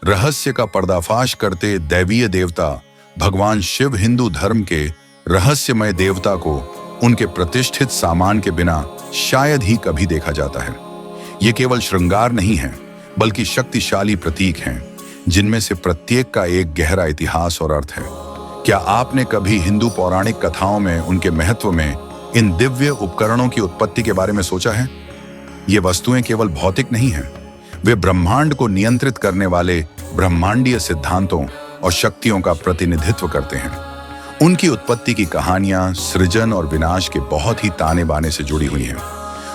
रहस्य का पर्दाफाश करते दैवीय देवता भगवान शिव हिंदू धर्म के रहस्यमय देवता को उनके प्रतिष्ठित सामान के बिना शायद ही कभी देखा जाता है। ये केवल श्रृंगार नहीं है, बल्कि शक्तिशाली प्रतीक हैं, जिनमें से प्रत्येक का एक गहरा इतिहास और अर्थ है। क्या आपने कभी हिंदू पौराणिक कथाओं में उनके महत्व में इन दिव्य उपकरणों की उत्पत्ति के बारे में सोचा है? ये वस्तुएं केवल भौतिक नहीं हैं, वे ब्रह्मांड को नियंत्रित करने वाले ब्रह्मांडीय सिद्धांतों और शक्तियों का प्रतिनिधित्व करते हैं। उनकी उत्पत्ति की कहानियां सृजन और विनाश के बहुत ही ताने बाने से जुड़ी हुई हैं,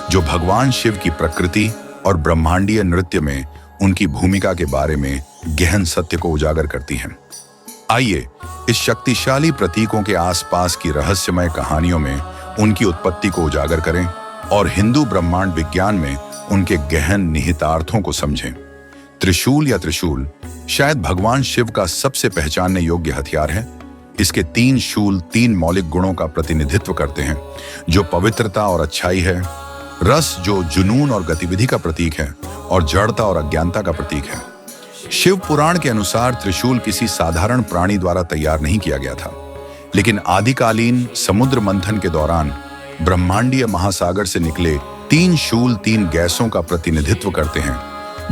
जो भगवान शिव की प्रकृति और ब्रह्मांडीय नृत्य में उनकी भूमिका के बारे में गहन सत्य को उजागर करती हैं। आइए इस शक्तिशाली प्रतीकों के आसपास की रहस्यमय कहानियों में उनकी उत्पत्ति को उजागर करें और हिंदू ब्रह्मांड विज्ञान में उनके गहन निहितार्थों को समझें। त्रिशूल या त्रिशूल शायद भगवान शिव का सबसे पहचानने योग्य हथियार है। इसके 3 शूल 3 मौलिक गुणों का प्रतिनिधित्व करते हैं, जो पवित्रता और अच्छाई है, रस जो जुनून और गतिविधि का प्रतीक है, और जड़ता और अज्ञानता का प्रतीक है। शिव पुराण के अनुसार त्रिशूल किसी साधारण प्राणी द्वारा तैयार नहीं किया गया था, लेकिन आदिकालीन समुद्र मंथन के दौरान ब्रह्मांडीय महासागर से निकले 3 शूल 3 गैसों का प्रतिनिधित्व करते हैं,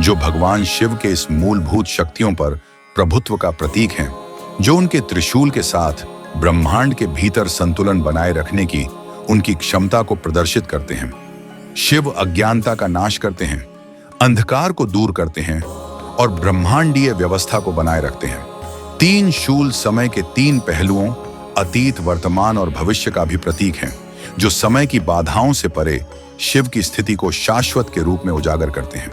जो भगवान शिव के इस मूलभूत शक्तियों पर प्रभुत्व का प्रतीक हैं, जो उनके त्रिशूल के साथ ब्रह्मांड के भीतर संतुलन बनाए रखने की उनकी क्षमता को प्रदर्शित करते हैं। शिव अज्ञानता का नाश करते हैं, अंधकार को दूर करते हैं और ब्रह्मांडीय व्यवस्था को बनाए रखते हैं। 3 शूल समय के 3 पहलुओं अतीत, वर्तमान और भविष्य का भी प्रतीक हैं, जो समय की बाधाओं से परे शिव की स्थिति को शाश्वत के रूप में उजागर करते हैं।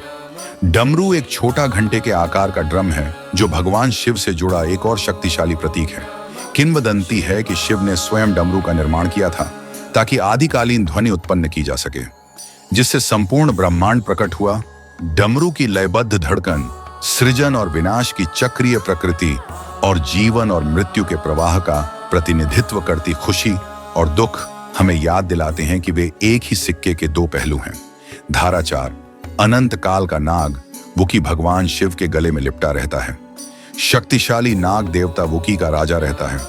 डमरू एक छोटा घंटे के आकार का ड्रम है, जो भगवान शिव से जुड़ा एक और शक्तिशाली प्रतीक है। किंवदंती है कि शिव ने स्वयं डमरू का निर्माण किया था, ताकि आदिकालीन ध्वनि उत्पन्न की जा सके, जिससे संपूर्ण ब्रह्मांड प्रकट हुआ। डमरू की लयबद्ध धड़कन सृजन और विनाश की चक्रीय प्रकृति और जीवन और मृत्यु के प्रवाह का प्रतिनिधित्व करती खुशी और दुख हमें याद दिलाते हैं कि वे एक ही सिक्के के 2 पहलू हैं। धाराचार अनंत काल का नाग वुकी भगवान शिव के गले में लिपटा रहता है। शक्तिशाली नाग देवता वुकी का राजा रहता है।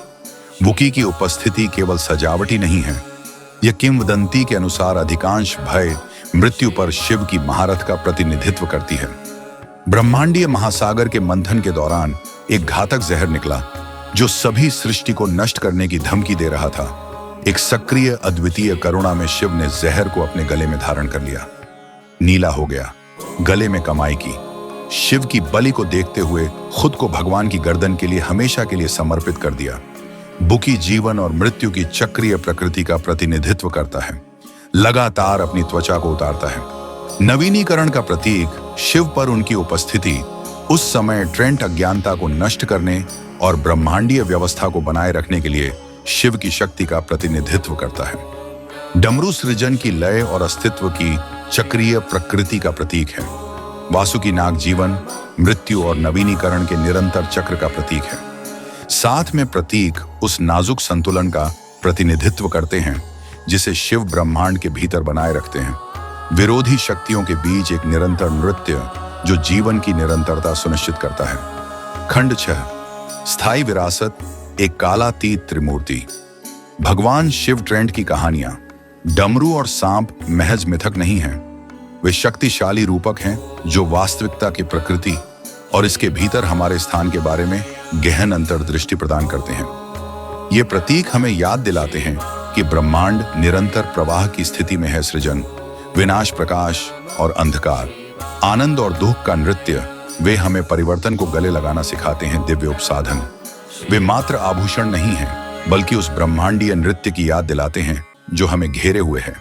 वुकी की उपस्थिति केवल सजावटी नहीं है, यह किंवदंती के अनुसार अधिकांश भय मृत्यु पर शिव की महारथ का प्रतिनिधित्व करती है। ब्रह्मांडीय महासागर के मंथन के दौरान एक घातक जहर निकला, जो सभी सृष्टि को नष्ट करने की धमकी दे रहा था। एक सक्रिय अद्वितीय करुणा में शिव ने जहर को अपने गले में धारण कर लिया। नीला हो गया, गले में कमाई की। शिव की बलि को देखते हुए खुद को भगवान की गर्दन के लिए हमेशा के लिए समर्पित कर दिया। बुकी जीवन और मृत्यु की चक्रीय प्रकृति का प्रतिनिधित्व करता है, लगातार अपनी त्वचा को उतारता है। नवीनीकरण का प्रतीक शिव पर उनकी उपस्थिति उस समय ट्रेंट अज्ञानता को नष्ट करने और ब्रह्मांडीय व्यवस्था को बनाए रखने के लिए शिव की शक्ति का प्रतिनिधित्व करता है। डमरू सृजन की लय और अस्तित्व की चक्रीय प्रकृति का प्रतीक है। वासुकी नाग जीवन, मृत्यु और नवीनीकरण के निरंतर चक्र का प्रतीक है। साथ में प्रतीक उस नाजुक संतुलन का प्रतिनिधित्व करते हैं, जिसे शिव ब्रह्मांड के भीतर बनाए रखते हैं। विरोधी शक्तियों के बीच एक निरंतर नृत्य, जो जीवन की निरंतरता सुनिश्चित करता है। खंड 6 स्थायी विरासत, एक कालातीत त्रिमूर्ति। भगवान शिव ट्रेंट की कहानियां डमरू और सांप महज मिथक नहीं हैं, वे शक्तिशाली रूपक हैं, जो वास्तविकता की प्रकृति और इसके भीतर हमारे स्थान के बारे में गहन अंतर्दृष्टि प्रदान करते हैं। ये प्रतीक हमें याद दिलाते हैं कि ब्रह्मांड निरंतर प्रवाह की स्थिति में है। सृजन, विनाश, प्रकाश और अंधकार, आनंद और दुख का नृत्य, वे हमें परिवर्तन को गले लगाना सिखाते हैं। दिव्य उपसाधन, वे मात्र आभूषण नहीं हैं, बल्कि उस ब्रह्मांडीय नृत्य की याद दिलाते हैं जो हमें घेरे हुए है।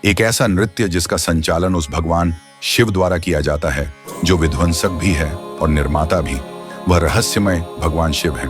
एक ऐसा नृत्य जिसका संचालन उस भगवान शिव द्वारा किया जाता है, जो विध्वंसक भी है और निर्माता भी। वह रहस्यमय भगवान शिव हैं।